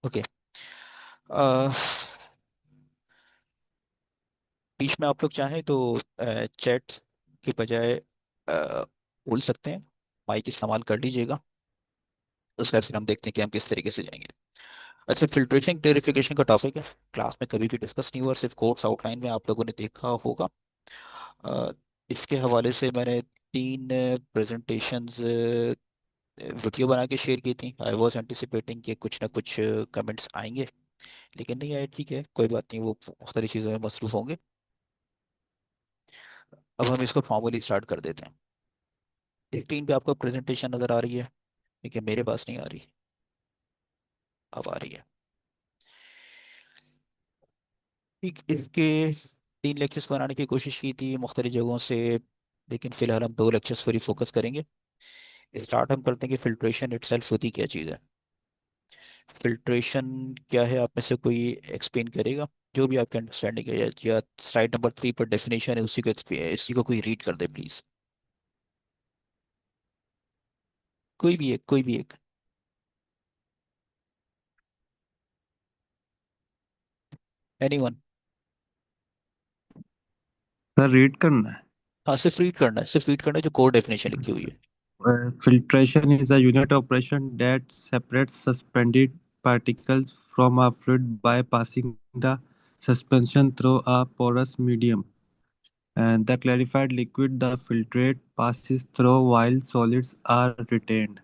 Okay. बीच में आप लोग चाहें तो चैट के बजाय बोल सकते हैं, माइक इस्तेमाल कर लीजिएगा। उसका फिर हम देखते हैं कि हम किस तरीके से जाएंगे। अच्छा, फिल्ट्रेशन क्लेरिफिकेशन का टॉपिक है, क्लास में कभी भी डिस्कस नहीं हुआ, सिर्फ कोर्स आउटलाइन में आप लोगों ने देखा होगा। अ, इसके हवाले से मैंने तीन प्रेजेंटेशंस वीडियो बना के शेयर की थी। आई वॉज एंटिसिपेटिंग कि कुछ ना कुछ कमेंट्स आएंगे, लेकिन नहीं आए। ठीक है, कोई बात नहीं, वो मुख्तलिफ चीज़ों में मसरूफ होंगे। अब हम इसको फॉर्मली स्टार्ट कर देते हैं। स्क्रीन पे आपको प्रेजेंटेशन नज़र आ रही है, ठीक है, मेरे पास नहीं आ रही। अब आ रही है। ठीक, इसके तीन लेक्चर्स बनाने की कोशिश की थी मुख्तलिफ जगहों से, लेकिन फिलहाल हम दो लेक्चर्स पर ही फोकस करेंगे। स्टार्ट हम करते हैं कि फिल्ट्रेशन इटसेल्फ होती क्या चीज़ है। फिल्ट्रेशन क्या है, आप में से कोई एक्सप्लेन करेगा? जो भी आपके अंडरस्टैंडिंग है, या स्लाइड नंबर 3 पर डेफिनेशन है, इसी को कोई रीड कर दे प्लीज। कोई भी एक, कोई भी एक। एनीवन? सर रीड करना है। हाँ, सिर्फ रीड करना है, सिर्फ रीड करना है जो कोर डेफिनेशन लिखी हुई है। Filtration is a unit operation that separates suspended particles from a fluid by passing the suspension through a porous medium. And the clarified liquid the filtrate passes through while solids are retained.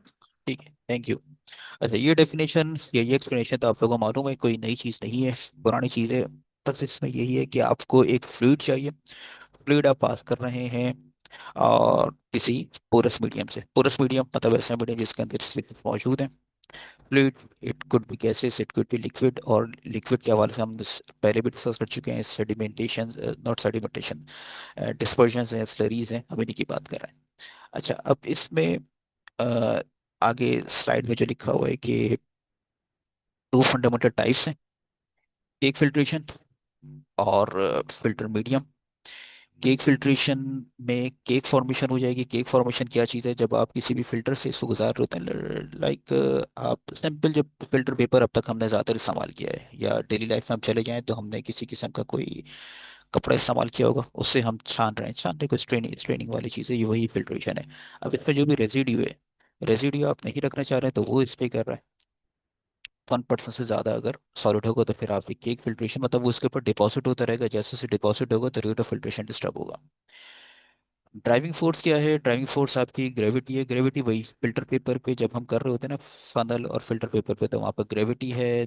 ठीक है, thank you. अच्छा, ये definition या ये explanation तो आप लोगों को मालूम है, कोई नई चीज़ नहीं है, पुरानी चीज़ है। बस इसमें यही है कि आपको एक फ्लूइड चाहिए, फ्लूइड आप पास कर रहे हैं और किसी पोरस मीडियम से। पोरस मीडियम मतलब ऐसा मीडियम जिसके अंदर स्लिप मौजूद है। Fluid, it could be gases, it could be liquid, और लिक्विड के हवाले से हम पहले भी डिस्कस कर चुके हैं। सेडिमेंटेशन, नॉट सेडिमेंटेशन, डिस्पर्जन है, स्लरीज हैं, हम इन्हीं की बात कर रहे हैं। अच्छा, अब इसमें अ, आगे स्लाइड में जो लिखा हुआ है कि दो फंडामेंटल टाइप्स हैं, केक फिल्ट्रेशन और फिल्टर मीडियम। केक फिल्ट्रेशन में केक फॉर्मेशन हो जाएगी। केक फॉर्मेशन क्या चीज़ है? जब आप किसी भी फिल्टर से इसको गुजार रहे होते हैं, लाइक आप सिंपल, जब फिल्टर पेपर अब तक हमने ज़्यादातर इस्तेमाल किया है, या डेली लाइफ में हम चले जाएं तो हमने किसी किस्म का कोई कपड़ा इस्तेमाल किया होगा, उससे हम छान रहे हैं, छानने को स्ट्रेनिंग स्ट्रेनिंग वाली चीज़ है, ये वही फिल्ट्रेशन है। अब इसमें जो भी रेजिड्यू है, रेजिड्यू आप नहीं रखना चाह रहे हैं तो वो स्टे कर रहा है। 1% से ज़्यादा अगर सॉलिड होगा तो फिर आपकी केक फिल्ट्रेशन, मतलब वो उसके ऊपर डिपॉजिट होता रहेगा, जैसे जैसे डिपॉजिट होगा तो रेट ऑफ फिल्ट्रेशन डिस्टर्ब होगा। ड्राइविंग फोर्स क्या है? ड्राइविंग फोर्स आपकी ग्रेविटी है। ग्रेविटी वही फिल्टर पेपर पे जब हम कर रहे होते हैं ना, फनल और फिल्टर पेपर पे, तो वहाँ पर ग्रेविटी है।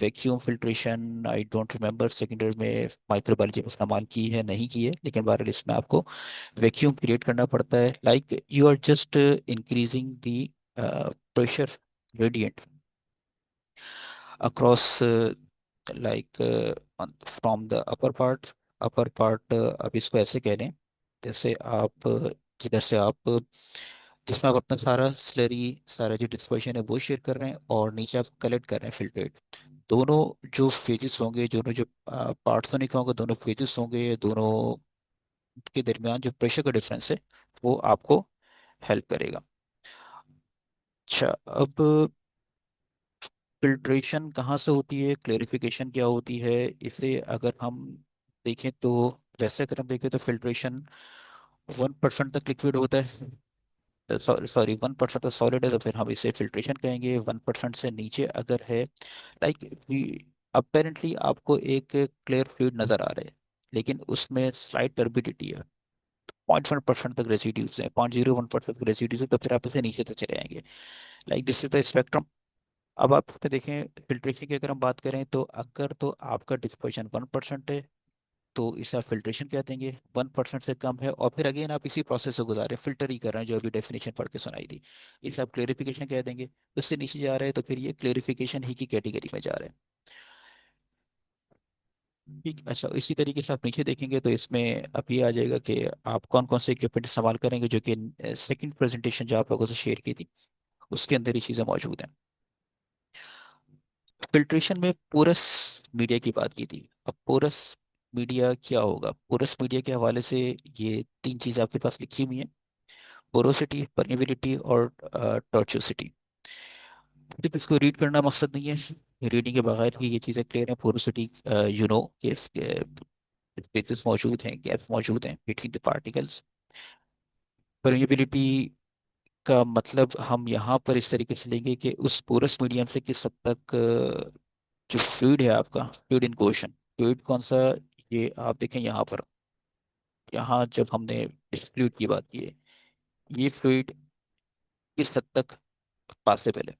Vacuum filtration, I don't remember second year में माइक्रोबायोलॉजी में इस्तेमाल की है नहीं की है, लेकिन बहरहाल इसमें आपको वैक्यूम क्रिएट करना पड़ता है। Like you are just increasing the pressure gradient across like from the upper part, अब इसको ऐसे कह लें, जैसे आप जिधर से आप जिसमें आप अपना सारा स्लरी, सारा जो डिस्पर्शन है वो शेयर कर रहे हैं, और नीचे आप कलेक्ट कर रहे हैं फिल्ट्रेट। दोनों जो फेजेस होंगे, दोनों जो पार्ट्स तो नहीं कहूँगा, दोनों फेजेस होंगे, दोनों के दरमियान जो प्रेशर का डिफरेंस है वो आपको हेल्प करेगा। अच्छा, अब फिल्ट्रेशन कहाँ से होती है, क्लेरिफिकेशन क्या होती है, इसे अगर हम देखें तो, वैसे अगर हम देखें तो फिल्ट्रेशन 1% तक लिक्विड होता है, सॉरी 1% तक सॉलिड है, तो फिर हम इसे फिल्ट्रेशन कहेंगे। 1% से नीचे अगर है, लाइक अपेरेंटली आपको एक क्लियर फ्लूइड नजर आ रहा है, लेकिन उसमें स्लाइट टर्बिडिटी है, 0.1% तक रेसिड्यूज है, 0.01% तक रेसिड्यूज है, तो फिर आप इसे नीचे तक चले आएंगे। Like this is the spectrum. अब आप इसमें देखें, फिल्ट्रेशन की अगर हम बात करें तो अगर तो आपका डिस्पर्शन 1% है तो इसे आप फिल्ट्रेशन कह देंगे। 1% से कम है और फिर अगेन आप इसी प्रोसेस से गुजारे, फिल्टर ही कर रहे हैं, जो अभी डेफिनेशन पढ़ के सुनाई थी, इसे आप क्लेरिफिकेशन कह देंगे। उससे नीचे जा रहे हैं तो फिर ये क्लेरिफिकेशन ही की कैटेगरी में जा रहे हैं। ठीक, अच्छा, इसी तरीके से आप नीचे देखेंगे तो इसमें अब ये आ जाएगा कि आप कौन कौन से इक्विपमेंट इस्तेमाल करेंगे, जो कि सेकंड प्रेजेंटेशन जो आप लोगों से शेयर की थी उसके अंदर ये चीज़ें मौजूद हैं। फिल्ट्रेशन में पोरस मीडिया की बात की थी। अब पोरस मीडिया क्या होगा? पोरस मीडिया के हवाले से ये तीन चीज़ आपके पास लिखी हुई हैं: पोरोसिटी, परमेबिलिटी और टॉर्चुसिटी। सिर्फ इसको रीड करना मकसद नहीं है, रीडिंग के बगैर ही ये चीज़ें क्लियर है, पोरोसिटी यू नो कि स्पेसेस मौजूद हैं, गैप्स मौजूद हैं बिटवीन द पार्टिकल्स। परमेबिलिटी का मतलब हम यहाँ पर इस तरीके से लेंगे कि उस पोरस मीडियम से किस हद तक जो फ्लूइड है आपका, फ्लूइड इन क्वेश्चन, फ्लूइड कौन सा, ये आप देखें यहाँ पर, यहाँ जब हमने इस फ्लूइड की बात की है, ये फ्लूइड किस हद तक पासेबल है,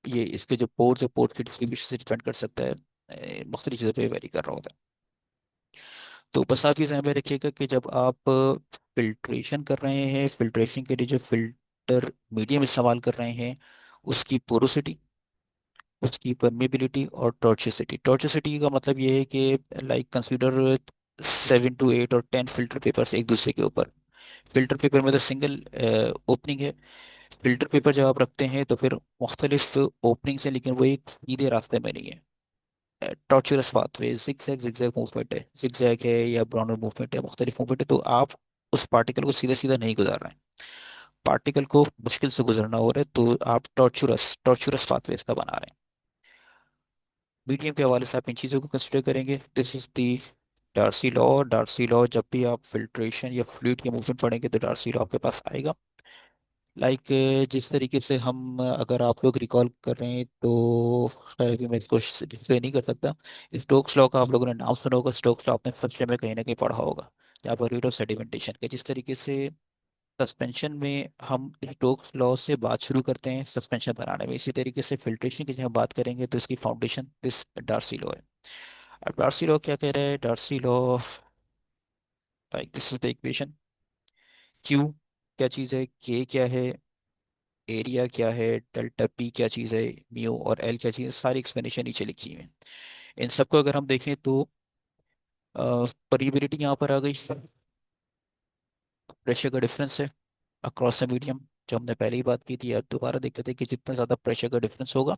ये इसके जो पोर्स है, पोर्स की डिस्ट्रीब्यूशन से डिपेंड कर सकता है, मुख्तलिफ चीज़ों पे वेरी कर रहा होता है। तो बस आप ये ध्यान में रखिएगा कि जब आप फिल्ट्रेशन कर रहे हैं, फिल्ट्रेशन के लिए जो फिल्टर मीडियम इस्तेमाल कर रहे हैं, उसकी पोरोसिटी, उसकी परमेबिलिटी और टॉर्चोसिटी। टॉर्चोसिटी का मतलब ये है कि लाइक कंसीडर 7 to 8 और 10 फिल्टर पेपर्स एक दूसरे के ऊपर। फिल्टर पेपर में तो सिंगल ओपनिंग है, फिल्टर पेपर जब आप रखते हैं तो फिर मुख्तलिफ ओपनिंग से, लेकिन वो एक सीधे रास्ते में नहीं है, torturers pathway, zigzag zigzag movement है, जिगजैग है या ब्राउनर मूवमेंट है, मुख्तलिफ मूवमेंट है, तो आप उस पार्टिकल को सीधा सीधा नहीं गुजार रहे हैं, पार्टिकल को मुश्किल से गुजरना हो रहा है, तो आप टॉर्चरस टॉर्चरस पाथवेज का बना रहे हैं। मीडियम के हवाले से आप इन चीज़ों को कंसिडर करेंगे। This is the Darcy law. Darcy law, जब भी आप फिल्ट्रेशन या फ्लूइड के मूवमेंट पढ़ेंगे तो डार्सी लॉ आपके पास आएगा। लाइक जिस तरीके से हम अगर आप लोग रिकॉल कर रहे हैं तो खैर अभी मैं इसको डिस्प्ले नहीं कर सकता। स्टोक्स लॉ का आप लोगों ने नाम सुना होगा, स्टोक्स लॉ आपने फर्स्ट ईयर में कहीं ना कहीं पढ़ा होगा, जहाँ पर रेट ऑफ सेडिमेंटेशन का, जिस तरीके से सस्पेंशन में हम स्टोक्स लॉ से बात शुरू करते हैं सस्पेंशन बनाने में, इसी तरीके से फिल्ट्रेशन की जब हम बात करेंगे तो इसकी फाउंडेशन दिस डार्सी लॉ है। अब डार्सी लॉ क्या कह रहा है? Darcy law, like this is the equation. Q क्या चीज़ है, के क्या है, एरिया क्या है, डेल्टा पी क्या चीज़ है, म्यू और एल क्या चीज़ है, सारी एक्सप्लेनेशन नीचे लिखी हुई है। इन सबको अगर हम देखें तो परिएबिलिटी यहाँ पर आ गई, प्रेशर का डिफरेंस है अक्रॉस द मीडियम, जो हमने पहले ही बात की थी, अब दोबारा देख लेते हैं कि जितना ज़्यादा प्रेशर का डिफरेंस होगा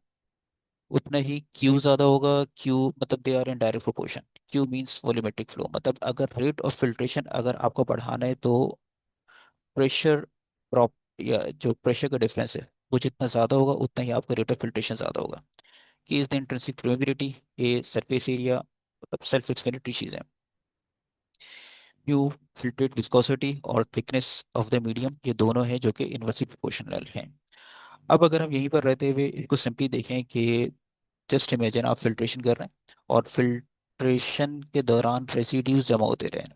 उतना ही क्यू ज़्यादा होगा। क्यू मतलब they are in direct proportion. Q means volumetric flow, मतलब अगर रेट ऑफ फिल्ट्रेशन अगर आपको बढ़ाना है तो प्रेशर ड्रॉप, या जो प्रेशर का डिफरेंस है वो जितना ज़्यादा होगा उतना ही आपका रेट ऑफ फिल्ट्रेशन ज़्यादा होगा। की is the intrinsic permeability, a surface area, मतलब सेल्फ एक्सप्लेनेटरी चीज़ है। म्यू फिल्ट्रेट विस्कोसिटी और थिकनेस ऑफ द मीडियम, ये दोनों हैं जो कि इन्वर्सली प्रोपोर्शनल हैं। अब अगर हम यहीं पर रहते हुए इसको सिंपली देखें कि जस्ट इमेजिन आप फिल्ट्रेशन कर रहे हैं और फिल्ट्रेशन के दौरान रेसिड्यूज जमा होते रहे हैं,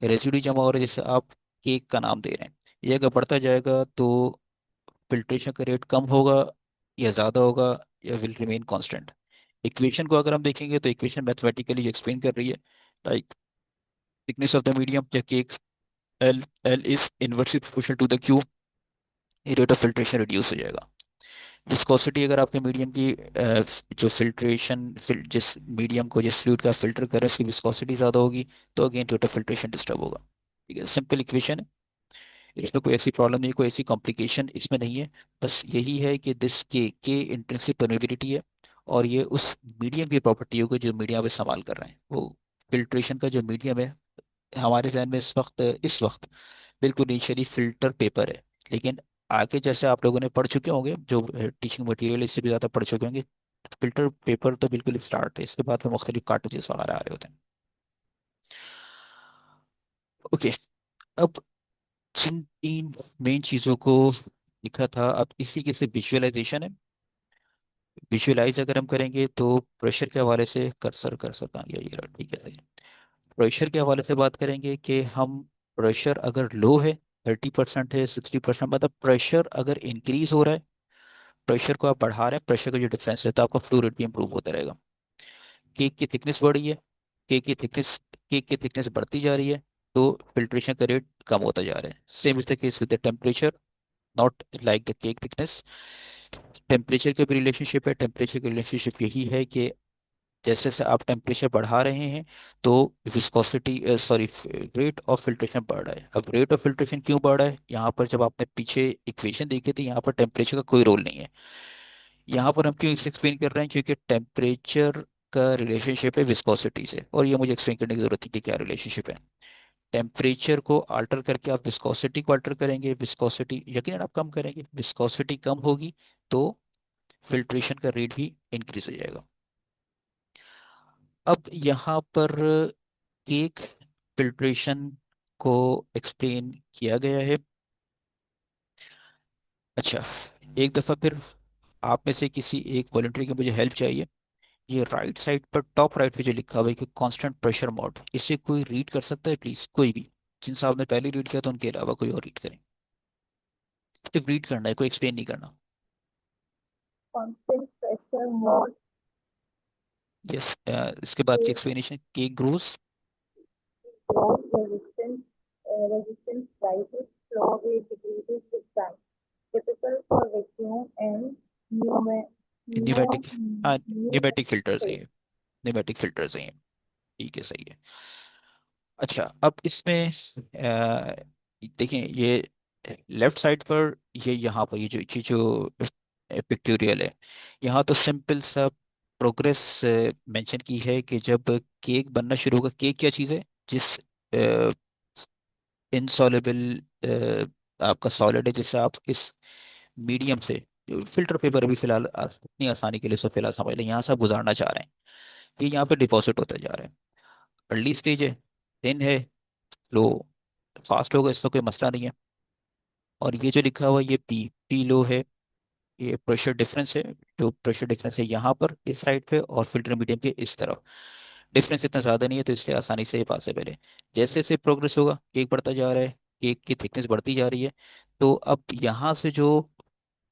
रेसिड्यू जमा हो रहे हैं, जैसे आप केक का नाम दे रहे हैं, ये अगर बढ़ता जाएगा तो फिल्ट्रेशन का रेट कम होगा या ज़्यादा होगा, या विल रिमेन कांस्टेंट। इक्वेशन को अगर हम देखेंगे तो इक्वेशन मैथमेटिकली एक्सप्लेन कर रही है, like thickness of the medium या cake, L L is inversely proportional to the Q, rate of filtration reduce हो जाएगा। विस्कोसिटी, अगर आपके मीडियम की जो जिस मीडियम को, जिस फ्लूइड का फिल्टर कर रहे हैं उसकी विस्कोसिटी ज़्यादा होगी तो again rate of filtration disturb होगा। ठीक है, सिंपल इक्वेशन है, इसमें कोई ऐसी प्रॉब्लम नहीं, कोई ऐसी कॉम्प्लिकेशन इसमें नहीं है। बस यही है कि दिस के इंट्रिंसिक परमेबिलिटी है, और ये उस मीडियम की प्रॉपर्टी होगी जो मीडियम पे इस्तेमाल कर रहे हैं, वो फिल्ट्रेशन का जो मीडियम है हमारे जहन में इस वक्त बिल्कुल इनिशियली फिल्टर पेपर है, लेकिन आगे जैसे आप लोगों ने पढ़ चुके होंगे, जो टीचिंग मटेरियल इससे भी ज़्यादा पढ़ चुके होंगे, फिल्टर पेपर तो बिल्कुल स्टार्ट है, इसके बाद में मुख्तलिफ कार्ट्रिजेस वगैरह आ रहे होते हैं। ओके, अब जिन तीन मेन चीज़ों को लिखा था, अब इसी के से विजुअलाइजेशन है। विजुअलाइज अगर हम करेंगे तो प्रेशर के हवाले से कर्सर कहाँ गया, ये रहा, ठीक है। प्रेशर के हवाले से बात करेंगे कि हम प्रेशर अगर लो है, 30% है, 60%, मतलब प्रेशर अगर इंक्रीज हो रहा है, प्रेशर को आप बढ़ा रहे हैं, प्रेशर का जो डिफरेंस है तो आपका फ्लो रेट भी इंप्रूव होता रहेगा। केक की थिकनेस बढ़ी है, केक की थिकनेस केक की थिकनेस बढ़ती जा रही है, तो फिल्ट्रेशन का रेट कम होता जा रहा है। Same is the case with the temperature, not like the cake thickness. Temperature के भी रिलेशनशिप है, टेम्परेचर की रिलेशनशिप यही है कि जैसे जैसे आप टेम्परेचर बढ़ा रहे हैं तो viscosity, sorry, rate of filtration बढ़ रहा है। अब रेट ऑफ फिल्ट्रेशन क्यों बढ़ रहा है, यहाँ पर जब आपने पीछे इक्वेशन देखी थी यहाँ पर टेम्परेचर का कोई रोल नहीं है। यहाँ पर हम क्यों इसे एक्सप्लेन कर रहे हैं, क्योंकि टेम्परेचर का रिलेशनशिप है विस्कोसिटी से, और ये मुझे एक्सप्लेन करने की जरूरत है कि क्या रिलेशनशिप है। टेम्परेचर को अल्टर करके आप विस्कोसिटी को अल्टर करेंगे, विस्कोसिटी यकीनन आप कम करेंगे, विस्कोसिटी कम होगी तो फिल्ट्रेशन का रेट भी इंक्रीज हो जाएगा। अब यहाँ पर केक फिल्ट्रेशन को एक्सप्लेन किया गया है। अच्छा, एक दफ़ा फिर आप में से किसी एक वॉलंटियर की मुझे हेल्प चाहिए। ये राइट साइड पर टॉप राइट पे जो लिखा हुआ है कि कांस्टेंट प्रेशर मोड, इसे कोई रीड कर सकता है प्लीज? कोई भी, जिन साहब ने पहले रीड किया तो उनके अलावा कोई और रीड करें। सिर्फ रीड करना है, कोई एक्सप्लेन नहीं करना। constant pressure mode यस, इसके बाद की is explanation, cake grows. loss resistance rises, flow rate decreases with time. Typical for vacuum and pneumo, pneumatic, हाँ न्यूमेटिक फिल्टर्स है pneumatic. ये, न्यूमेटिक फिल्टर्स हैं ये। ठीक है, सही है। अच्छा, अब इसमें देखें, ये लेफ्ट साइड पर, ये यहाँ पर ये जो पिक्टोरियल है, यहाँ तो सिंपल सा प्रोग्रेस मेंशन की है कि जब केक बनना शुरू होगा। केक क्या चीज़ है? जिस इनसॉल्युबल आपका सॉलिड है, जिससे आप इस मीडियम से, फिल्टर पेपर अभी फिलहाल इतनी आसानी के लिए सब फिलहाल समझ लें, यहाँ से आप गुजारना चाह रहे हैं, ये यहाँ पे डिपॉजिट होता जा रहा है। अर्ली स्टेज है, थिन है, लो, फास्ट होगा, इसका कोई मसला नहीं है। और ये जो लिखा हुआ है, ये पी पी लो है, ये प्रेशर डिफरेंस है। जो प्रेशर डिफरेंस है यहाँ पर इस साइड पे, और फिल्टर मीडियम के इस तरफ, डिफरेंस इतना ज़्यादा नहीं है, तो इसलिए आसानी से ये पॉसिबल है। जैसे जैसे प्रोग्रेस होगा, केक बढ़ता जा रहा है, केक की थिकनेस बढ़ती जा रही है, तो अब यहाँ से जो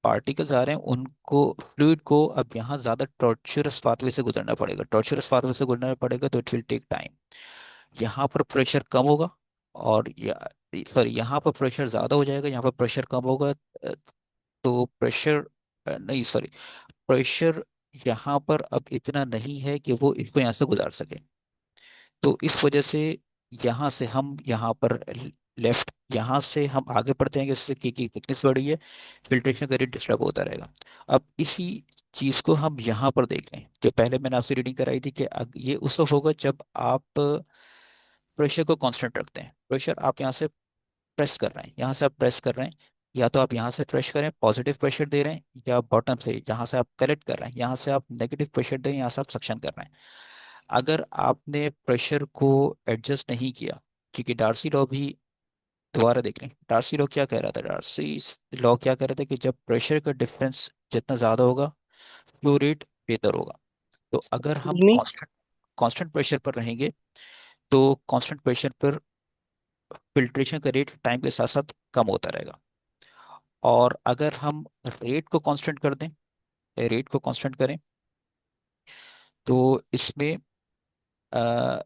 पार्टिकल्स आ रहे हैं उनको, फ्लूइड को अब यहाँ ज़्यादा टॉर्चरस पाथवे से गुजरना पड़ेगा। टॉर्चरस पाथवे से गुजरना पड़ेगा तो इट विल टेक टाइम। यहाँ पर प्रेशर कम होगा, और सॉरी, यहाँ पर प्रेशर ज़्यादा हो जाएगा, यहाँ पर प्रेशर कम होगा। तो प्रेशर, नहीं सॉरी, प्रेशर यहाँ पर अब इतना नहीं है कि वो इसको यहाँ से गुजार सके। तो इस वजह से यहाँ से हम यहाँ पर लेफ्ट, यहाँ से हम आगे बढ़ते हैं, जैसे की थिकनेस बढ़ी है, फिल्ट्रेशन का रेट डिस्टर्ब होता रहेगा। अब इसी चीज़ को हम यहाँ पर देख लें, जो पहले मैंने आपसे रीडिंग कराई थी कि ये उस वक्त होगा जब आप प्रेशर को कांस्टेंट रखते हैं। प्रेशर आप यहाँ से प्रेस कर रहे हैं, यहाँ से आप प्रेस कर रहे हैं, या तो आप यहाँ से प्रेस करें, पॉजिटिव प्रेशर दे रहे हैं, या बॉटम से जहाँ से आप कलेक्ट कर रहे हैं, यहाँ से आप नेगेटिव प्रेशर दें, यहाँ से आप सक्शन कर रहे हैं। अगर आपने प्रेशर को एडजस्ट नहीं किया, क्योंकि डार्सी लॉ भी दोबारा देख लें, डार्सी लॉ क्या कह रहा था? डार्सी लॉ क्या कह रहा था कि जब प्रेशर का डिफरेंस जितना ज़्यादा होगा, फ्लो रेट बेहतर होगा। तो अगर हम Excuse me. Constant constant pressure पर रहेंगे, तो कांस्टेंट प्रेशर पर फिल्ट्रेशन का रेट टाइम के साथ साथ कम होता रहेगा। और अगर हम रेट को कांस्टेंट कर दें, रेट को कांस्टेंट करें, तो इसमें अ,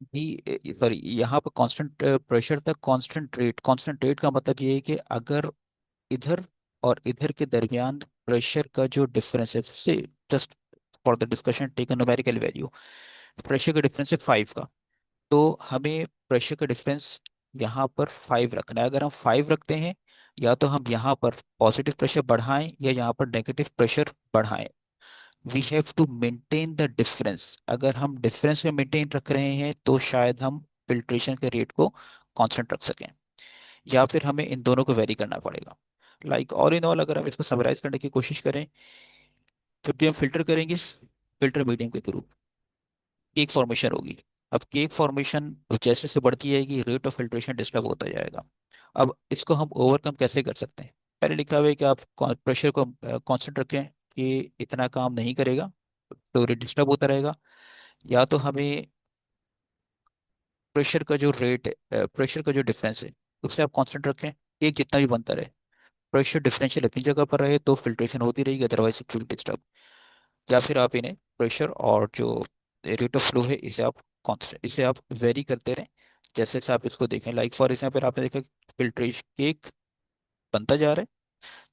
भी, सॉरी, यहाँ पर कांस्टेंट प्रेशर था, कांस्टेंट रेट का मतलब ये है कि अगर इधर और इधर के दरमियान प्रेशर का जो डिफरेंस है, से just for the discussion take a numerical value, pressure का डिफरेंस है 5 का, तो हमें प्रेशर का डिफरेंस यहाँ पर 5 रखना है। अगर हम 5 रखते हैं, या तो हम यहाँ पर पॉजिटिव प्रेशर बढ़ाएं या यहाँ पर नेगेटिव प्रेशर बढ़ाएं, we have to maintain the difference. अगर हम डिफरेंस में मेंटेन रख रहे हैं तो शायद हम फिल्ट्रेशन के रेट को कांस्टेंट रख सकें, या फिर हमें इन दोनों को वेरी करना पड़ेगा। लाइक ऑल इन ऑल, अगर हम इसको समराइज करने की कोशिश करें, जब भी हम फिल्टर करेंगे, फिल्टर मीडियम के थ्रू केक फॉर्मेशन होगी। अब केक फॉर्मेशन जैसे जैसे बढ़ती जाएगी, रेट ऑफ फिल्ट्रेशन डिस्टर्ब होता जाएगा। अब इसको हम ओवरकम कैसे कर सकते हैं? पहले लिखा हुआ है कि आप प्रेशर को कांस्टेंट रखें, कि इतना काम नहीं करेगा, तो रेट डिस्टर्ब होता रहेगा। या तो हमें प्रेशर का जो रेट है, प्रेशर का जो डिफरेंस है, उससे आप कांस्टेंट रखें, केक जितना भी बनता रहे, प्रेशर डिफरेंशियल अपनी जगह पर रहे, तो फिल्ट्रेशन होती रहेगी, अदरवाइज इट विल डिस्टर्ब। या फिर आप इन्हें प्रेशर और जो रेट ऑफ फ्लो है, इसे आप कांस्टेंट, इसे आप वेरी करते रहें। जैसे जैसे आप इसको देखें, लाइक फॉर एग्जाम्पल आपने देखा फिल्ट्रेशन, केक बनता जा रहा है,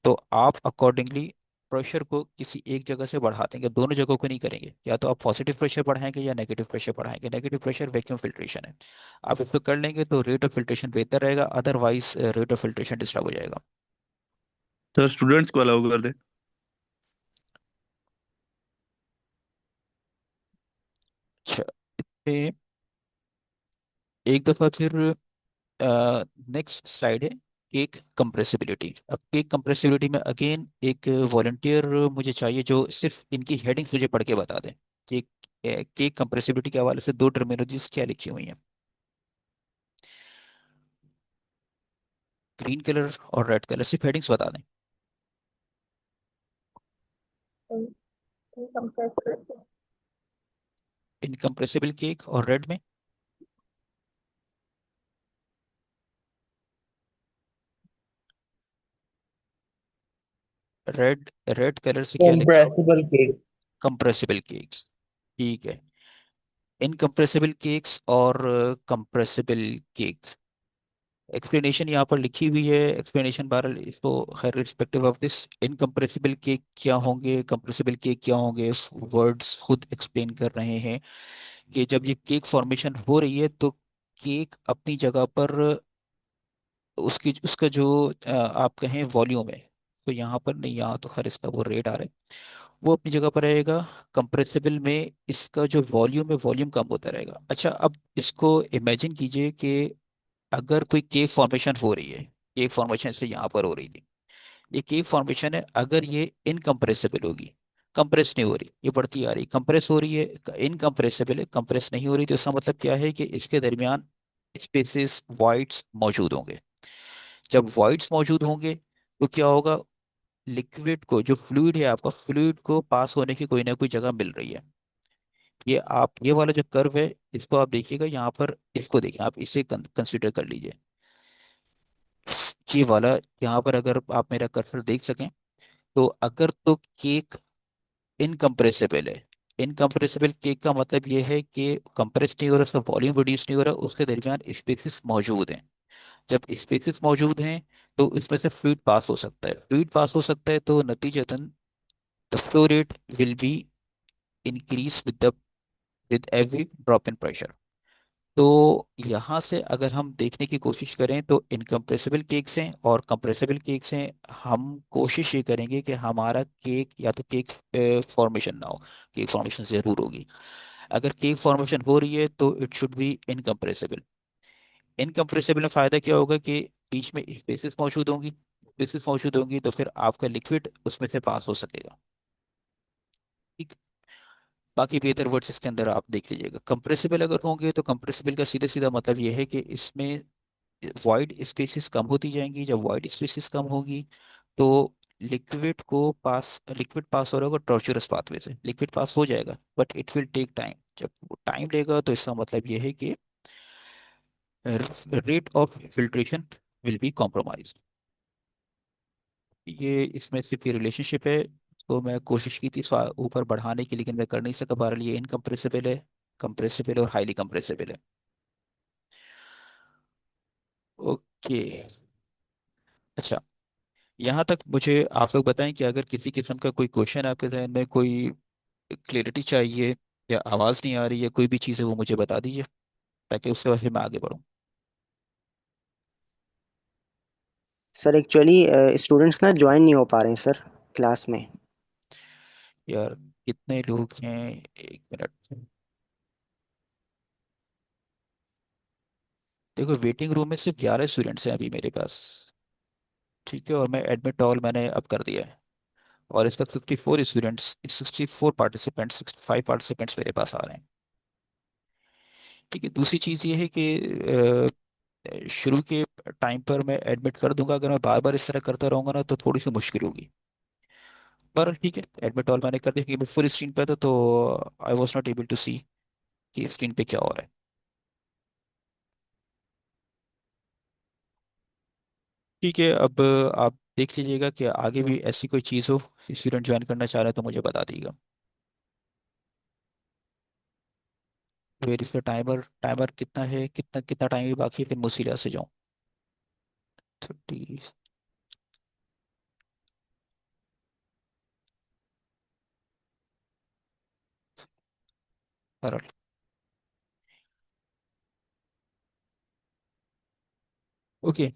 तो आप अकॉर्डिंगली प्रेशर को किसी एक जगह से बढ़ा देंगे, दोनों जगहों को नहीं करेंगे। या तो आप पॉजिटिव प्रेशर बढ़ाएंगे या नेगेटिव प्रेशर बढ़ाएंगे। नेगेटिव प्रेशर वैक्यूम फिल्ट्रेशन है, आप इसको कर लेंगे तो रेट ऑफ फिल्ट्रेशन बेहतर रहेगा, otherwise rate of filtration disturb हो जाएगा। सर स्टूडेंट्स को अलाउ कर दे. अच्छा, पे एक दफ़ा फिर नेक्स्ट स्लाइड है केक कंप्रेसिबिलिटी। अब केक कंप्रेसिबिलिटी में अगेन एक वॉलंटियर मुझे चाहिए जो सिर्फ इनकी हेडिंग्स मुझे पढ़ के बता दें कि केक कंप्रेसिबिलिटी के हवाले से दो टर्मिनोलॉजीज क्या लिखी हुई हैं। ग्रीन कलर और रेड कलर, सिर्फ हेडिंग्स बता दें। इनकम्प्रेसिबल केक और रेड में, रेड रेड कलर से क्या लिखा हुआ? compressible cake. Compressible cakes. ठीक है। इनकम्प्रेसिबल केक्स और कंप्रेसिबल केक, एक्सप्लेनेशन यहाँ पर लिखी हुई है। एक्सप्लेनेशन बहरहाल इसको, खैर respective of this, incompressible cake क्या होंगे, कंप्रेसिबल केक क्या होंगे, वर्ड्स खुद एक्सप्लेन कर रहे हैं कि जब ये केक फॉर्मेशन हो रही है तो केक अपनी जगह पर, उसकी उसका जो आप कहें वॉल्यूम है, तो यहाँ पर नहीं, यहाँ तो खैर इसका वो रेट आ रहा है, वो अपनी जगह पर रहेगा। कंप्रेसिबल में इसका जो वॉल्यूम है, वॉल्यूम कम होता रहेगा। अच्छा, अब इसको इमेजिन कीजिए कि अगर कोई केक फॉर्मेशन हो रही है, केक फॉर्मेशन से यहाँ पर हो रही थी, ये केक फॉर्मेशन है, अगर ये इनकम्प्रेसिबल होगी, कंप्रेस नहीं हो रही, ये बढ़ती आ रही, कंप्रेस हो रही है, इनकम्प्रेसिबल है, कंप्रेस नहीं हो रही, तो इसका मतलब क्या है कि इसके दरमियान स्पेसेस, वॉइड्स मौजूद होंगे। जब वॉइड्स मौजूद होंगे तो क्या होगा, लिक्विड को, जो फ्लूइड है आपका, फ्लूइड को पास होने की कोई ना कोई जगह मिल रही है। ये आप, ये वाला जो कर्व है, इसको आप देखिएगा यहाँ पर, इसको देखिए आप, इसे कंसिडर कर लीजिए, ये वाला, यहाँ पर अगर आप मेरा कर्सर देख सकें, तो अगर तो केक इनकम्प्रेसिबल है, इनकम्प्रेसिबल केक का मतलब ये है कि कंप्रेस नहीं हो रहा, उसका वॉल्यूम रिड्यूस नहीं हो रहा, उसके दरमियान स्पेसिस मौजूद हैं। जब स्पेसिस मौजूद हैं तो इसमें से फ्लूइड पास हो सकता है, फ्लूइड पास हो सकता है, तो नतीजतन the flow rate will be increase with every drop in pressure. तो यहाँ से अगर हम देखने की कोशिश करें तो इनकम्प्रेसिबल केक्स हैं और कंप्रेसिबल केक्स हैं, हम कोशिश ये करेंगे कि हमारा केक, या तो केक फॉर्मेशन ना हो, केक फॉर्मेशन ज़रूर होगी। अगर केक फॉर्मेशन हो रही है तो it should be incompressible. Incompressible में फ़ायदा क्या होगा कि बीच में स्पेसेस मौजूद होंगी, स्पेसेस मौजूद होंगी तो फिर आपका लिक्विड उसमें से पास हो सकेगा। ठीक। बाकी बेहतर वर्ड्स इसके अंदर आप देख लीजिएगा। कंप्रेसिबल अगर होंगे तो कंप्रेसिबल का सीधा सीधा मतलब ये है कि इसमें वाइड स्पेसेस कम होती जाएंगी। जब वाइड स्पेसेस कम होगी तो लिक्विड पास हो रहा होगा टॉर्चुरस पाथवे से, लिक्विड पास हो जाएगा, but it will take time. जब वो टाइम लेगा तो इसका मतलब ये है कि rate of filtration will be compromise. ये इसमें सिर्फ ये रिलेशनशिप है, तो मैं कोशिश की थी इसको ऊपर बढ़ाने की, लेकिन मैं कर नहीं सका। बहरहाल ये इनकम्प्रेसिबल है, कंप्रेसिबल और हाईली कंप्रेसिबल है। ओके। अच्छा, यहाँ तक मुझे आप लोग बताएं कि अगर किसी किस्म का कोई क्वेश्चन आपके जहन में, कोई क्लियरिटी चाहिए, या आवाज़ नहीं आ रही है, कोई भी चीज़ है, वो मुझे बता दीजिए, ताकि उसके बाद फिर मैं आगे बढ़ूँ। सर एक्चुअली स्टूडेंट्स ना ज्वाइन नहीं हो पा रहे हैं सर क्लास में। यार, कितने लोग हैं? एक मिनट। देखो, वेटिंग रूम में सिर्फ 11 स्टूडेंट्स हैं अभी मेरे पास। ठीक है, और मैं एडमिट ऑल मैंने अब कर दिया है, और इसका 54 स्टूडेंट्स, 64 पार्टिसिपेंट्स, 65 पार्टिसिपेंट्स मेरे पास आ रहे हैं। ठीक है, दूसरी चीज़ ये है कि शुरू के टाइम पर मैं एडमिट कर दूंगा, अगर मैं बार बार इस तरह करता रहूंगा ना तो थोड़ी सी मुश्किल होगी। पर ठीक है, एडमिट ऑल मैंने कर दिया कि फुल स्क्रीन पे था, तो I was not able to see कि स्क्रीन पे क्या हो रहा है। ठीक है, अब आप देख लीजिएगा कि आगे भी ऐसी कोई चीज़ हो, स्टूडेंट ज्वाइन करना चाह रहे हैं तो मुझे बता दीजिएगा। फिर इसका टाइमर टाइमर कितना है, कितना कितना टाइम भी बाकी है, फिर मुसीलिया से जाऊँ। 30। सरल। ओके।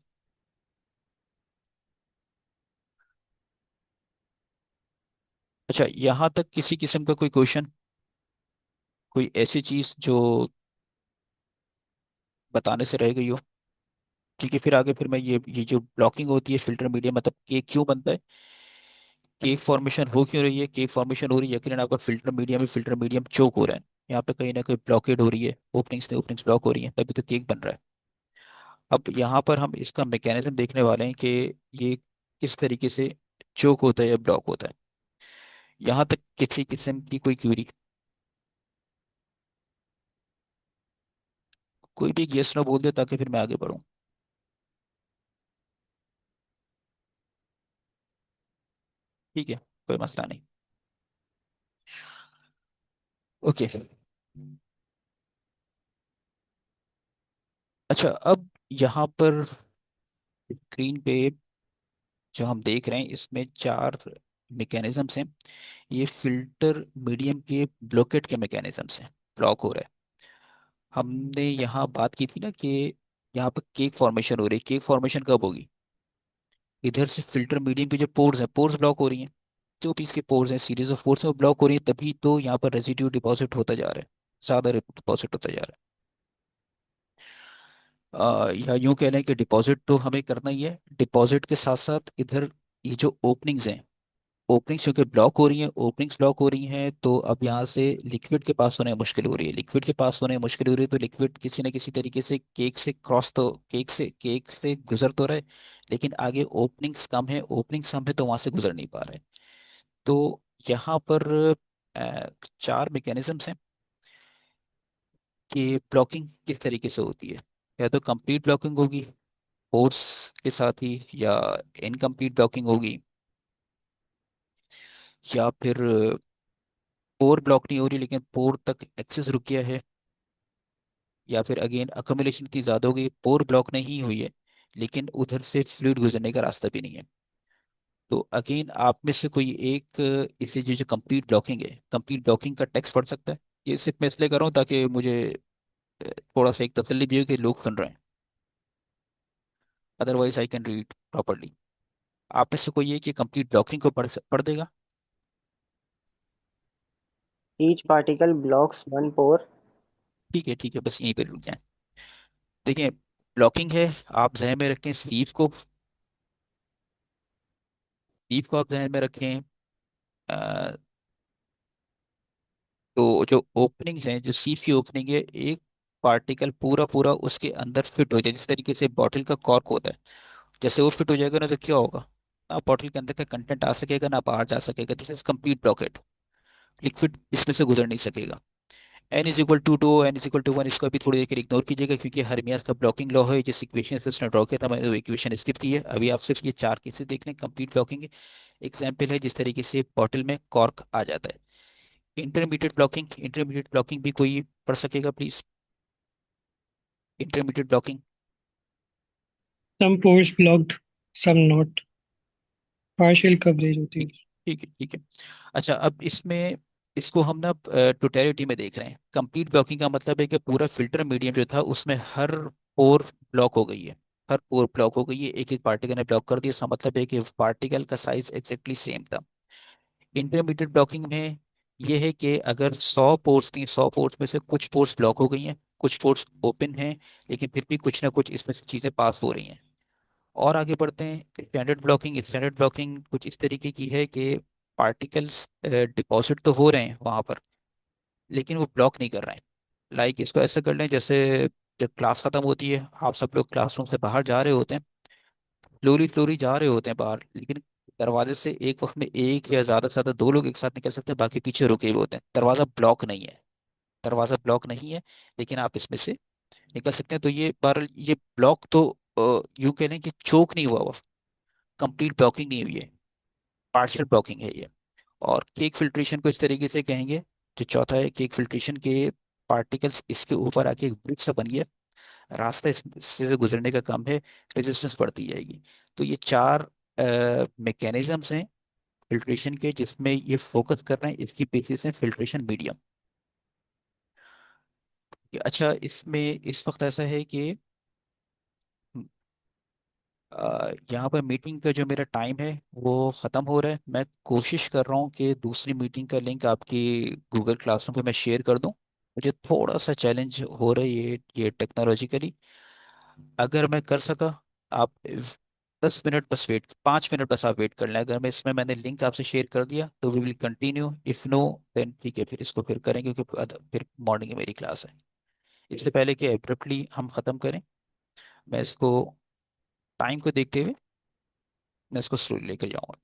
अच्छा, यहाँ तक किसी किस्म का कोई क्वेश्चन, कोई ऐसी चीज़ जो बताने से रह गई हो? ठीक है, फिर आगे फिर मैं ये जो ब्लॉकिंग होती है फिल्टर मीडियम, मतलब केक क्यों बनता है, केक फॉर्मेशन हो क्यों रही है, केक फॉर्मेशन हो रही है यकीनन आपका फिल्टर मीडियम है, फिल्टर मीडियम चोक हो रहा है, यहाँ पे कहीं ना कहीं ब्लॉकेड हो रही है, ओपनिंग्स ब्लॉक हो रही है, तभी तो केक बन रहा है। अब यहाँ पर हम इसका मैकेनिज्म देखने वाले हैं कि ये किस तरीके से चोक होता है या ब्लॉक होता है। यहाँ तक किसी किस्म की कोई क्वेरी, कोई भी यस नो बोल दे ताकि फिर मैं आगे बढ़ूँ। ठीक है, कोई मसला नहीं। ओके। अच्छा, अब यहाँ पर स्क्रीन पे जो हम देख रहे हैं इसमें चार मैकेनिज्म्स हैं। ये फिल्टर मीडियम के ब्लॉकेट के मैकेनिज्म्स हैं, ब्लॉक हो रहा है। हमने यहाँ बात की थी ना कि यहाँ पर केक फॉर्मेशन हो रही है, केक फॉर्मेशन कब होगी, इधर से फिल्टर मीडियम के जो पोर्स हैं, पोर्स ब्लॉक हो रही हैं, जो भी इसके पोर्स हैं, सीरीज ऑफ पोर्स हैं, वो ब्लॉक हो रही है, तभी तो यहाँ पर रेजिड्यू डिपॉजिट होता जा रहा है, ज्यादा डिपॉजिट होता जा रहा है। या यूं कह लें कि डिपॉजिट तो हमें करना ही है, डिपॉजिट के साथ साथ इधर ये जो ओपनिंग्स हैं, ओपनिंग्स क्योंकि ब्लॉक हो रही हैं, ओपनिंग्स ब्लॉक हो रही हैं, तो अब यहाँ से लिक्विड के पास होने में मुश्किल हो रही है, लिक्विड के पास होने में मुश्किल हो रही है, तो लिक्विड किसी न किसी तरीके से केक से गुजर तो रहा है, लेकिन आगे ओपनिंग्स कम है, ओपनिंग्स कम है तो वहां से गुजर नहीं पा रहा है। तो यहाँ पर चार मैकेनिज्म्स हैं कि ब्लॉकिंग किस तरीके से होती है। या तो कंप्लीट ब्लॉकिंग होगी फोर्स के साथ ही, या इनकम्प्लीट ब्लॉकिंग होगी, या फिर पोर ब्लॉक नहीं हो रही लेकिन पोर तक एक्सेस रुक गया है, या फिर अगेन अकोमोलेशन इतनी ज़्यादा हो गई, पोर ब्लॉक नहीं हुई है लेकिन उधर से फ्लूइड गुजरने का रास्ता भी नहीं है। तो अगेन आप में से कोई एक इसे जो जो कंप्लीट ब्लॉकिंग है, कंप्लीट ब्लॉकिंग का टेक्स्ट पढ़ सकता है। ये सिर्फ मैं इसलिए कर रहा हूँ ताकि मुझे थोड़ा सा एक तसल्ली भी हो कि लोग सुन रहे हैं, otherwise I can read properly. आप में से कोई एक ये कंप्लीट ब्लॉकिंग को पढ़ देगा। Each particle blocks one pore. ठीक है, बस यहीं पे रुक जाए। देखिए, ब्लॉकिंग है, आप जहन में रखें स्लीव को, स्लीव को आप जहन में रखें। अ, तो जो ओपनिंग्स हैं, जो सीफ की ओपनिंग है, एक पार्टिकल पूरा पूरा उसके अंदर फिट हो जाए, जिस तरीके से बॉटल का कॉर्क होता है, जैसे वो फिट हो जाएगा ना तो क्या होगा, ना बॉटल के अंदर का कंटेंट आ सकेगा ना बाहर जा सकेगा, this is complete blockage, liquid इसमें से गुजर नहीं सकेगा। n = 2 n = 1, इसको अभी थोड़ी देर के लिए इग्नोर कीजिएगा क्योंकि हर्मियास का ब्लॉकिंग लॉ है, जिस इक्वेशन से उसने ड्रॉ किया था मैंने वो इक्वेशन स्किप की है, अभी आप सिर्फ ये चार केसेस देख लें, कंप्लीट ब्लॉकिंग एग्जाम्पल है जिस तरीके से बॉटल में कॉर्क आ जाता है। इंटरमीडिएट ब्लॉकिंग भी कोई पढ़ सकेगा please, intermediate blocking. some pores blocked, some not. Partial coverage होती ठीक है. ठीक है। अच्छा, अब इसमें इसको हम ना टोटलिटी में देख रहे हैं, कंप्लीट ब्लॉकिंग का मतलब है कि पूरा फिल्टर मीडियम जो था उसमें हर पोर ब्लॉक हो गई है, हर पोर ब्लॉक हो गई है, एक एक पार्टिकल ने ब्लॉक कर दिया, इसका मतलब है कि पार्टिकल का साइज एग्जैक्टली सेम था। इंटरमीडिएट ब्लॉकिंग में ये है कि अगर 100 पोर्स थी, 100 पोर्स में से कुछ पोर्स ब्लॉक हो गई हैं, कुछ पोर्स ओपन हैं, लेकिन फिर भी कुछ ना कुछ इसमें से चीज़ें पास हो रही हैं। और आगे बढ़ते हैं, स्टैंडर्ड ब्लॉकिंग कुछ इस तरीके की है कि पार्टिकल्स डिपॉजिट तो हो रहे हैं वहां पर लेकिन वो ब्लॉक नहीं कर रहे हैं। लाइक इसको ऐसे कर लें जैसे जब क्लास खत्म होती है, आप सब लोग क्लासरूम से बाहर जा रहे होते हैं, स्लोली स्लोली जा रहे होते हैं बाहर, लेकिन दरवाजे से एक वक्त में एक या ज्यादा से ज्यादा दो लोग एक साथ निकल सकते हैं, बाकी पीछे रुके हुए होते हैं, दरवाजा ब्लॉक नहीं है, दरवाजा ब्लॉक नहीं है, लेकिन आप इसमें से निकल सकते हैं। तो ये बार ये ब्लॉक तो यूं कह लें कि चोक नहीं हुआ हुआ, कंप्लीट ब्लॉकिंग नहीं हुई है, पार्शियल ब्लॉकिंग है ये। और केक फिल्ट्रेशन को इस तरीके से कहेंगे, जो चौथा है केक फिल्ट्रेशन के पार्टिकल्स इसके ऊपर आके एक ब्रिज सा बन गया, रास्ता इससे से गुजरने का कम है, रेजिस्टेंस बढ़ती जाएगी। तो ये चार मैकेनिज्म्स हैं फिल्ट्रेशन के जिसमें ये फोकस कर रहे हैं, इसकी बेसिस है फिल्ट्रेशन मीडियम। अच्छा, इसमें इस वक्त ऐसा है कि यहाँ पर मीटिंग का जो मेरा टाइम है वो ख़त्म हो रहा है, मैं कोशिश कर रहा हूँ कि दूसरी मीटिंग का लिंक आपकी गूगल क्लासरूम पे मैं शेयर कर दूँ। मुझे थोड़ा सा चैलेंज हो रहा है ये टेक्नोलॉजिकली, अगर मैं कर सका, आप 10 मिनट बस वेट, 5 मिनट बस आप वेट कर लें। अगर मैं इसमें मैंने लिंक आपसे शेयर कर दिया तो we will continue, if no then ठीक है, फिर इसको फिर करेंगे क्योंकि फिर मॉर्निंग में मेरी क्लास है। इससे पहले कि एब्रप्टली हम ख़त्म करें, मैं इसको टाइम को देखते हुए मैं इसको स्लो लेकर जाऊँगा।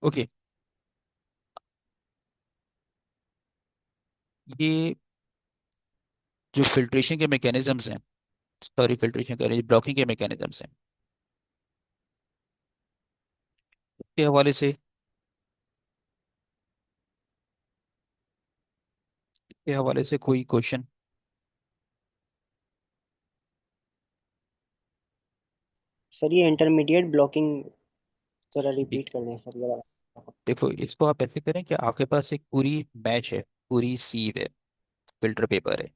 ओके, ये जो फिल्ट्रेशन के मैकेनिज्म्स हैं, सॉरी फिल्ट्रेशन कह रहे ब्लॉकिंग के मैकेनिज्म्स हैं, के हवाले से, के हवाले से कोई क्वेश्चन? सर ये इंटरमीडिएट ब्लॉकिंग जरा रिपीट कर लें सर जरा। देखो, इसको आप ऐसे करें कि आपके पास एक पूरी बैच है, पूरी सीव है, फिल्टर पेपर है।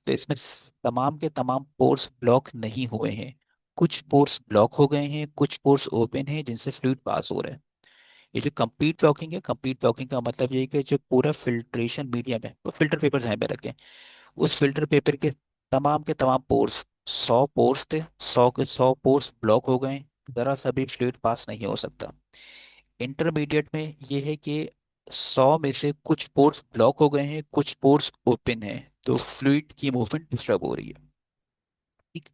तो इसमें तमाम के तमाम पोर्स ब्लॉक नहीं हुए हैं। कुछ पोर्स ब्लॉक हो गए हैं, कुछ पोर्स ओपन हैं जिनसे फ्लूइड पास हो रहा है। ये जो कंप्लीट ब्लॉकिंग है, कंप्लीट ब्लॉकिंग का मतलब ये है कि जो पूरा फिल्ट्रेशन मीडियम है, वो फिल्टर पेपर ध्यान में रखें, उस फिल्टर पेपर के तमाम पोर्स, 100 पोर्स थे, 100 के 100 पोर्स ब्लॉक हो गए, जरा सा भी फ्लूइड पास नहीं हो सकता। इंटरमीडिएट में ये है कि 100 में से कुछ पोर्ट्स ब्लॉक हो गए हैं, कुछ पोर्ट्स ओपन हैं, तो फ्लूइड की मूवमेंट डिस्टर्ब हो रही है। ठीक।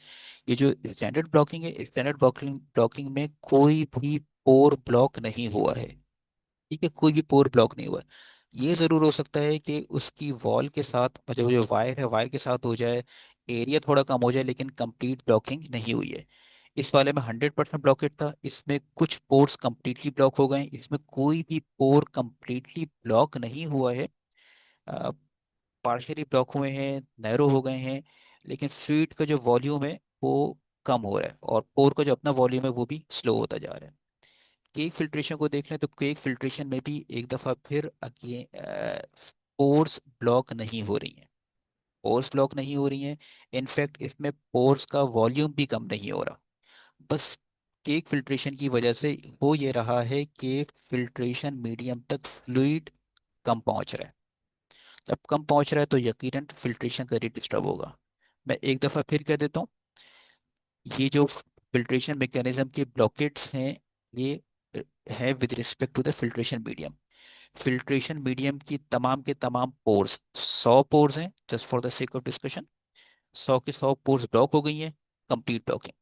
ये जो स्टैंडर्ड ब्लॉकिंग है, स्टैंडर्ड ब्लॉकिंग ब्लॉकिंग में कोई भी पोर ब्लॉक नहीं हुआ है। ठीक है, कोई भी पोर ब्लॉक नहीं हुआ है। ये जरूर हो सकता है कि उसकी वॉल के साथ, मतलब जो वायर है वायर के साथ हो जाए, एरिया थोड़ा कम हो जाए, लेकिन कंप्लीट ब्लॉकिंग नहीं हुई है। इस वाले में 100% ब्लॉकेट था, इसमें कुछ पोर्ट्स कंप्लीटली ब्लॉक हो गए, इसमें कोई भी पोर कंप्लीटली ब्लॉक नहीं हुआ है, पार्शियली ब्लॉक हुए हैं, नैरो हो गए हैं, लेकिन फ्लूइड का जो वॉल्यूम है वो कम हो रहा है, और पोर का जो अपना वॉल्यूम है वो भी स्लो होता जा रहा है। केक फिल्ट्रेशन को देख लें तो केक फिल्ट्रेशन में भी एक दफ़ा फिर अगेन पोर्स ब्लॉक नहीं हो रही हैं, पोर्स ब्लॉक नहीं हो रही हैं। इनफैक्ट इसमें पोर्स का वॉल्यूम भी कम नहीं हो रहा। बस केक फिल्ट्रेशन की वजह से हो ये रहा है कि फिल्ट्रेशन मीडियम तक फ्लूइड कम पहुंच रहा है। जब कम पहुंच रहा है तो यकीनन फिल्ट्रेशन का रेट डिस्टर्ब होगा। मैं एक दफ़ा फिर कह देता हूँ, ये जो फिल्ट्रेशन मैकेनिज्म के ब्लॉकेट्स हैं, ये है with respect to the filtration medium. Filtration medium की तमाम के तमाम पोर्स, 100 पोर्स हैं, just for the sake of discussion, 100 के 100 पोर्स ब्लॉक हो गई हैं, कंप्लीट ब्लॉकिंग।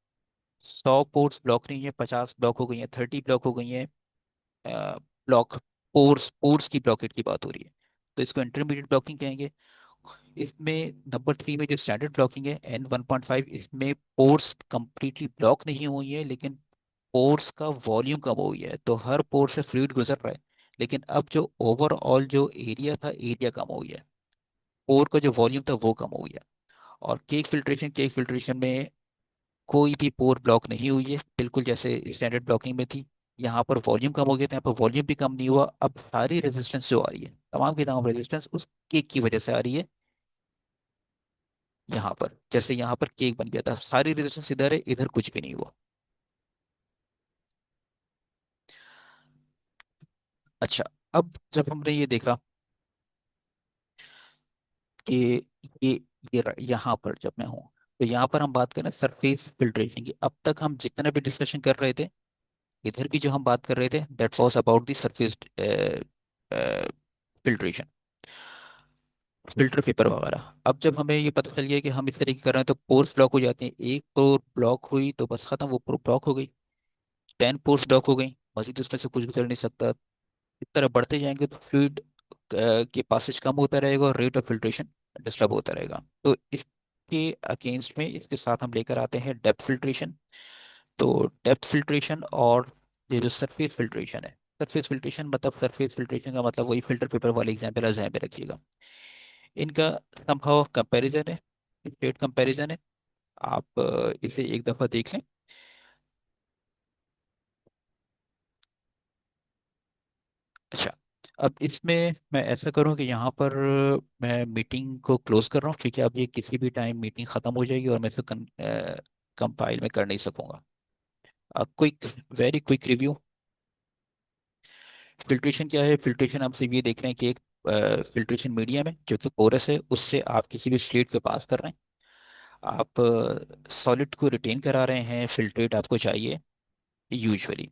100 पोर्स ब्लॉक नहीं है, 50 ब्लॉक हो गई हैं, 30 ब्लॉक हो गई हैं, ब्लॉक, पोर्स पोर्स की ब्लॉकेट की बात हो रही है, तो इसको इंटरमीडिएट ब्लॉकिंग कहेंगे। इसमें नंबर 3 में जो स्टैंडर्ड ब्लॉकिंग है N1.5, इसमें पोर्स कंप्लीटली ब्लॉक नहीं हुई है, लेकिन पोर्स का वॉल्यूम कम हो गया है, तो हर पोर से फ्लूइड गुजर रहा है, लेकिन अब जो ओवरऑल जो एरिया था, एरिया कम हो गया, पोर का जो वॉल्यूम था वो कम हो गया। और केक फिल्ट्रेशन में कोई भी पोर ब्लॉक नहीं हुई है, बिल्कुल जैसे स्टैंडर्ड ब्लॉकिंग में थी। यहाँ पर वॉल्यूम कम हो गया था, यहाँ पर वॉल्यूम भी कम नहीं हुआ। अब सारी रेजिस्टेंस जो आ रही है, तमाम की तमाम रेजिस्टेंस उस केक की वजह से आ रही है। यहाँ पर जैसे यहाँ पर केक बन गया था, सारी रेजिस्टेंस इधर है, इधर कुछ भी नहीं हुआ। अच्छा, अब जब हमने ये देखा कि ये यहाँ पर जब मैं हूँ, तो यहाँ पर हम बात करें सरफेस फिल्ट्रेशन की। अब तक हम जितने भी डिस्कशन कर रहे थे, इधर भी जो हम बात कर रहे थे, that was about the surface filtration, filter paper वगैरह। अब जब हमें ये पता चल गया कि हम इस तरीके कर रहे हैं तो पोर्स ब्लॉक हो जाते हैं, एक पोर ब्लॉक हुई तो बस खत्म, वो पोर ब्लॉक हो गई। 10 पोर्स ब्लॉक हो गई, मजीद उसमें से कुछ गुजर नहीं सकता। इस तरह बढ़ते जाएंगे तो फ्लूइड के पासेज कम होता रहेगा और रेट ऑफ फिल्ट्रेशन डिस्टर्ब होता रहेगा। तो इसके अगेंस्ट में, इसके साथ हम लेकर आते हैं डेप्थ फिल्ट्रेशन। तो डेप्थ फिल्ट्रेशन और ये जो सरफेस फिल्ट्रेशन है, सरफेस फिल्ट्रेशन का मतलब वही फिल्टर पेपर वाले एग्जाम्पल है, ध्यान में रखिएगा। इनका समहाउ कंपैरिजन है, स्टेट कंपैरिजन है। आप इसे एक दफ़ा देख लें। अच्छा, अब इसमें मैं ऐसा करूं कि यहाँ पर मैं मीटिंग को क्लोज कर रहा हूँ, क्योंकि अब ये किसी भी टाइम मीटिंग ख़त्म हो जाएगी और मैं इसे कंपाइल में कर नहीं सकूंगा। Quick, very quick review. Filtration क्या है? फिल्ट्रेशन आप सिर्फ ये देख रहे हैं कि एक फिल्ट्रेशन मीडियम है जो कि पोरस है, उससे आप किसी भी स्लेट को पास कर रहे हैं। आप सॉलिड को रिटेन करा रहे हैं, फिल्ट्रेट आपको चाहिए यूजुअली।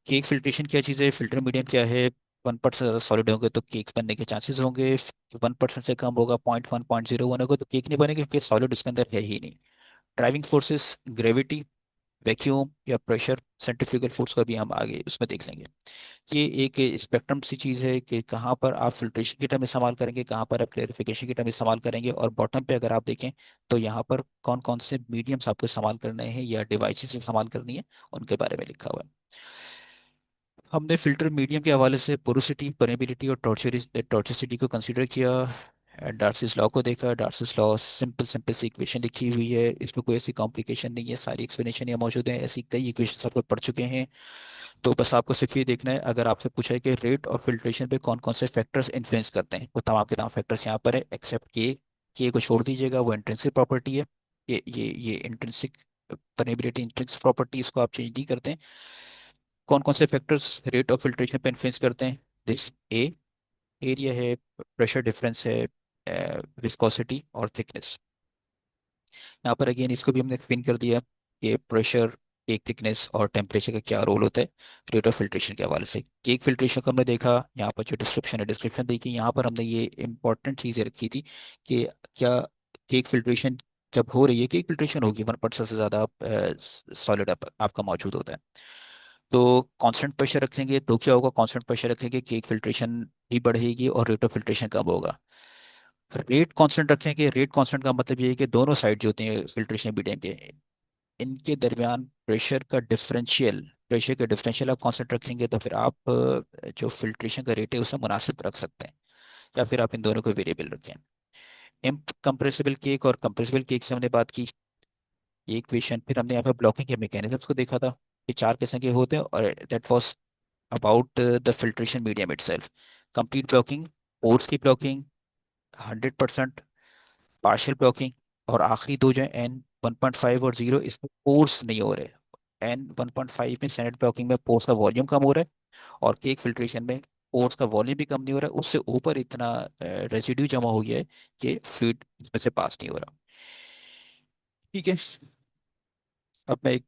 केक फिल्ट्रेशन क्या चीज़ है, फिल्टर मीडियम क्या है? 1% से ज़्यादा सॉलिड होंगे तो केक बनने के चांसेस होंगे, 1% से कम होगा, 0.1 0.01 होगा तो केक नहीं बनेगी, क्योंकि सॉलिड उसके अंदर है ही नहीं। ड्राइविंग फोर्सेस, ग्रेविटी, वैक्यूम या प्रेशर, सेंट्रीफ्यूगल फोर्स का भी हम आगे उसमें देख लेंगे। ये एक स्पेक्ट्रम सी चीज़ है कि कहाँ पर आप फिल्ट्रेशन की टर्म इस्तेमाल करेंगे, कहाँ पर आप क्लेरिफिकेशन की टर्म इस्तेमाल करेंगे, और बॉटम पे अगर आप देखें तो यहाँ पर कौन कौन से मीडियम्स आपको इस्तेमाल करने हैं या डिवाइसेस इस्तेमाल करनी है, उनके बारे में लिखा हुआ है। हमने फिल्टर मीडियम के हवाले से पोरोसिटी, परमेबिलिटी और टॉर्चुसिटी को कंसीडर किया। डार्सिस लॉ को देखा। डार्सिस लॉ सिंपल सिंपल सी इक्वेशन लिखी हुई है, इसमें कोई ऐसी कॉम्प्लिकेशन नहीं है, सारी एक्सप्लेनेशन यहाँ मौजूद है, ऐसी कई इक्वेशन आप लोग पढ़ चुके हैं। तो बस आपको सिर्फ ये देखना है, अगर आपसे पूछा है कि रेट ऑफ फिल्ट्रेशन पे कौन कौन से फैक्टर्स इन्फ्लुएंस करते हैं, वो तमाम के तमाम फैक्टर्स यहाँ पर है एक्सेप्ट के को छोड़ दीजिएगा, वो इंट्रिंसिक प्रॉपर्टी है। ये इंट्रिंसिक परमेबिलिटी, इंट्रिंसिक प्रॉपर्टी, इसको आप चेंज नहीं करते हैं। कौन कौन से फैक्टर्स रेट ऑफ फिल्ट्रेशन पे इन्फ्लुएंस करते हैं? दिस ए एरिया है, प्रेशर डिफरेंस है, विस्कोसिटी और थिकनेस। यहाँ पर अगेन इसको भी हमने एक्सप्लेन कर दिया कि प्रेशर, केक थिकनेस और टेम्परेचर का क्या रोल होता है रेट ऑफ फिल्ट्रेशन के हवाले से। केक फिल्ट्रेशन को हमने देखा, यहाँ पर जो डिस्क्रिप्शन है डिस्क्रिप्शन देखी, यहाँ पर हमने ये इंपॉर्टेंट चीज़ें रखी थी कि क्या केक फिल्ट्रेशन जब हो रही है, केक फिल्ट्रेशन होगी 1% से ज़्यादा सॉलिड आपका मौजूद होता है, तो कांस्टेंट प्रेशर रखेंगे तो क्या होगा, कांस्टेंट प्रेशर रखेंगे केक फिल्ट्रेशन भी बढ़ेगी और रेट ऑफ फिल्ट्रेशन कम होगा। रेट कांस्टेंट रखेंगे, रेट कांस्टेंट का मतलब ये है कि दोनों साइड जो होती हैं फिल्ट्रेशन मीडियम के, इनके दरमियान प्रेशर का डिफरेंशियल आप कांस्टेंट रखेंगे तो फिर आप जो फिल्ट्रेशन का रेट है उसे मुनासिब रख सकते हैं, या फिर आप इन दोनों को वेरिएबल रखें। इनकम्प्रेसिबल केक और कंप्रेसिबल केक से हमने बात की, ये इक्वेशन। फिर हमने यहाँ पे ब्लॉकिंग के मैकेनिज्म्स को देखा था कि चार किस्म के होते हैं, और that was about the filtration medium itself. Complete blocking, pores की ब्लॉकिंग, 100%, पार्शियल ब्लॉकिंग, और आखिरी दो जो है N 1.5 और 0, इसमें पोर्स नहीं हो रहे। N 1.5 में स्टैंडर्ड ब्लॉकिंग में पोर्स का वॉल्यूम कम हो रहा है, और केक फिल्ट्रेशन में पोर्स का वॉल्यूम भी कम नहीं हो रहा है, उससे ऊपर इतना रेजिड्यू जमा हो गया है कि फ्लूइड इसमें से पास नहीं हो रहा। ठीक है, अब मैं एक